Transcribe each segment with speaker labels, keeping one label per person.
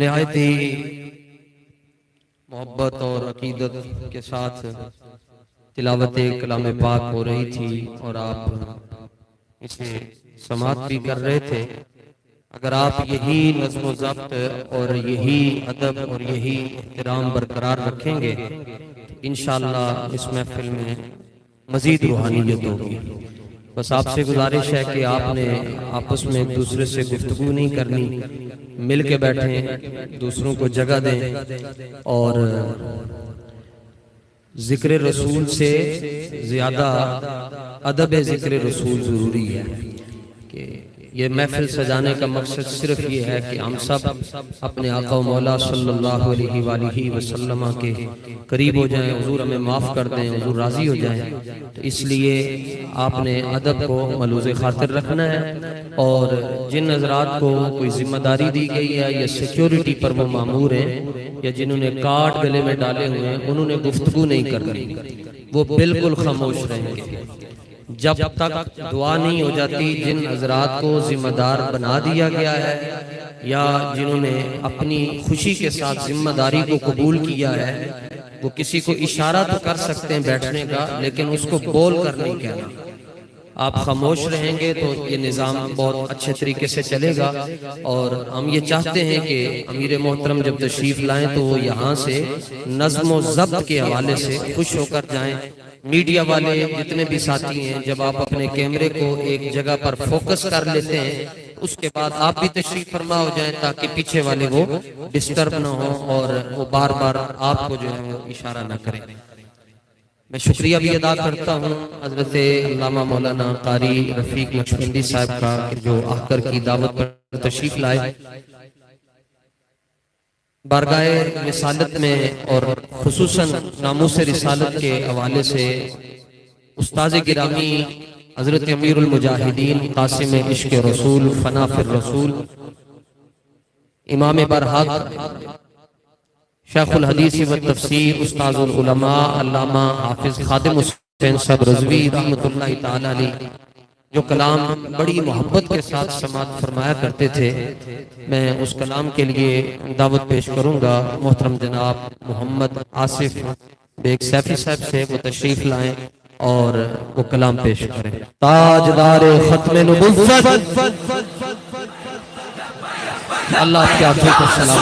Speaker 1: निहायत ही मोहब्बत और अकीदत के साथ तिलावत कलाम पाक हो रही थी और आप इसे समात भी कर रहे थे। अगर आप यही नज़्म व ज़ब्त और यही अदब और यही एहतराम बरकरार रखेंगे तो इंशाअल्लाह इस महफिल में मज़ीद रूहानियत होगी। बस आपसे गुजारिश है कि आपने आपस में एक दूसरे से गुफ्तगू नहीं करनी, मिल के बैठें, दूसरों को जगह दें और जिक्र रसूल से ज्यादा अदब जिक्र रसूल जरूरी है कि ये महफिल सजाने का मकसद सिर्फ ये है कि हम सब अपने आका व मौला सल्लल्लाहु अलैहि वसल्लम के करीब हो जाएं, हुजूर हमें माफ़ कर दें, हुजूर राज़ी हो जाएं। तो इसलिए आपने अदब को मलूज़ खातिर रखना है, और जिन हज़रात को कोई जिम्मेदारी दी गई है या सिक्योरिटी पर वो मामूर हैं या जिन्होंने कार्ड गले में डाले हुए हैं, उन्होंने गुफ्तगू नहीं करनी, वो बिल्कुल खामोश रहेंगे जब तक दुआ नहीं हो जाती। जिन हजरात को जिम्मेदार बना दिया गया है या जिन्होंने अपनी खुशी के साथ जिम्मेदारी को कबूल किया है, वो किसी को इशारा तो कर सकते हैं बैठने का, लेकिन उसको बोल कर नहीं कहना। आप खामोश रहेंगे तो ये निज़ाम बहुत अच्छे तरीके से चलेगा। और हम ये चाहते हैं कि अमीर मोहतरम जब तशरीफ़ लाएं तो वो यहाँ से नज़्म व ज़ब्त के हवाले से खुश होकर जाएं। मीडिया वाले जितने भी साथी हैं, जब आप अपने कैमरे को एक जगह पर फोकस कर लेते हैं, उसके बाद आप भी तशरीफ फरमा हो जाएं ताकि पीछे वाले वो डिस्टर्ब ना हो और वो बार बार आपको जो है वो इशारा ना करें। मैं शुक्रिया भी अदा करता हूँ हजरत अल्लामा मौलाना कारी रफीक नक्शबंदी साहब का, जो आकर की दावत पर तशरीफ लाए। बारगाहे रिसालत में और खुसूसन नामूस रिसालत के हवाले से उस्ताद गिरामी हजरत अमीरुल मुजाहिदीन कासिम इश्क रसूल फना फिर रसूल इमाम बरहक शेखुल हदीस व तफसीर उस्ताजुल उलमा अल्लामा हाफिज खादिम हुसैन साहब रज़वी रहमतुल्लाहि तआला अलैह, जो कलाम बड़ी मोहब्बत के साथ समात फरमाया करते थे, मैं उस कलाम के लिए दावत पेश करूंगा। मोहतरम जनाब मोहम्मद आसिफ बेग सैफी साहब से वो तशरीफ लाएं और वो कलाम पेश करें। ताजदार खत्म नबुव्वत अल्लाह के हाथों को सलाम।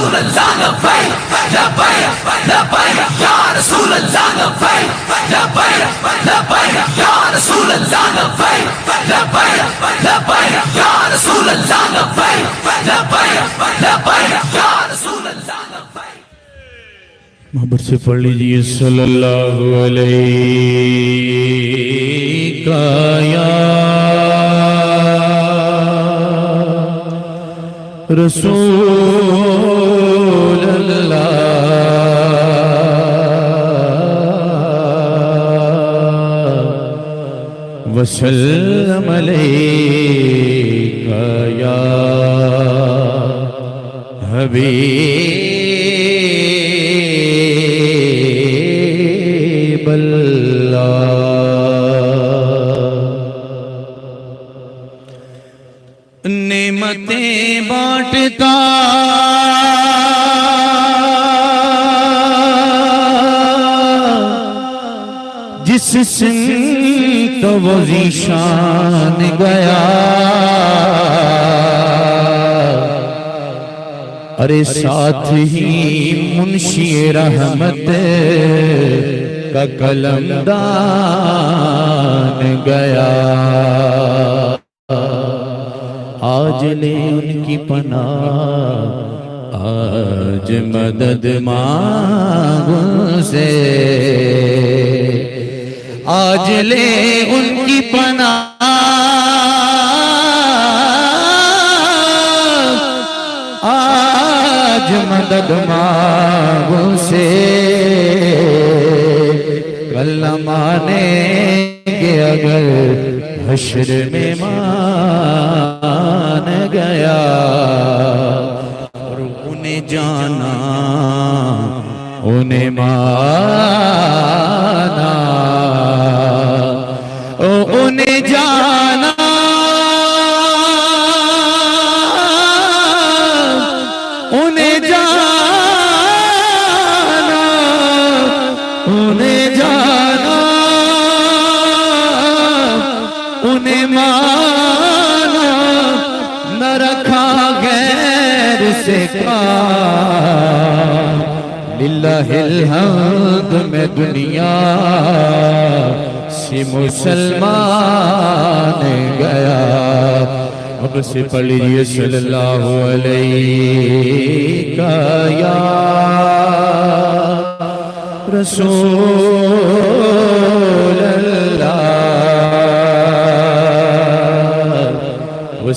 Speaker 2: मोहब्बत से पढ़ लीजिए सल्लल्लाहु अलैहि या रसूल अल्लाह वसल्लम अलैका या हबीब अल्लाह। नेमतें बांटता जिस सिंत वो ज़ीशान गया, अरे साथ ही मुंशी रहमत का कलमदान गया। आज ले उनकी पनाह, आज मदद मांगो से, आज ले उनकी पनाह, आज मदद मांगो से, कल न मानेंगे अगर हश्र में मान गया। और उन्हें जाना उन्हें माना, ओ उन्हें जाना उन्हें जाना उन्हें जाना उन्हें माना, न रखा गैर से काम, लिल्लाहिल हम्द में दुनिया से मुसलमान गया। अब से पढ़ लीजिए सल्लल्लाहु अलैहि या रसूल अल्लाह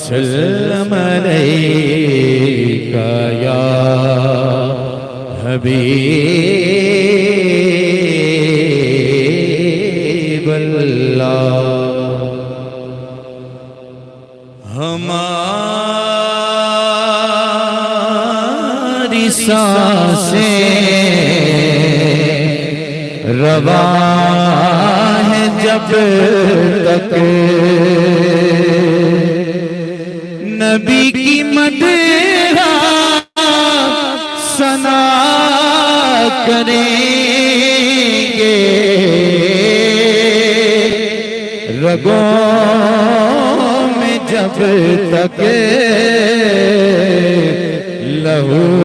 Speaker 2: वसल्लम अलैका या हबीबल्लाह। हमारी सांसें रवा है जब तक नबी की मदह सना करेंगे, रगों में जब तक लहू